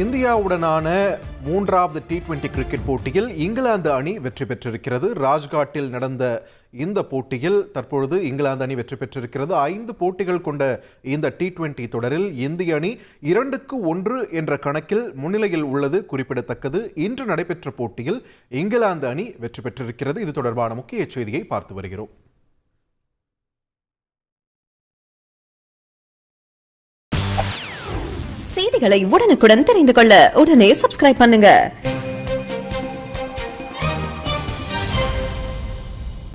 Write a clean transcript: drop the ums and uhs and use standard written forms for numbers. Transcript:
இந்தியாவுடனான மூன்றாவது T20 cricket போட்டியில் இங்கிலாந்து அணி வெற்றி பெற்றிருக்கிறது. ராஜ்காட்டில் நடந்த இந்த போட்டியில் தற்பொழுது இங்கிலாந்து அணி வெற்றி பெற்றிருக்கிறது. 5 போட்டிகள் கொண்ட இந்த T20 தொடரில் இந்திய அணி 2-1 என்ற கணக்கில் முன்னிலையில் உள்ளது குறிப்பிடத்தக்கது. இன்று நடைபெற்ற போட்டியில் இங்கிலாந்து அணி வெற்றி பெற்றிருக்கிறது. இது தொடர்பான முக்கிய செய்தியை பார்த்து வருகிறோம். செய்திகளை உடனுக்குடன் தெரிந்து கொள்ள உடனே சப்ஸ்கிரைப் பண்ணுங்க.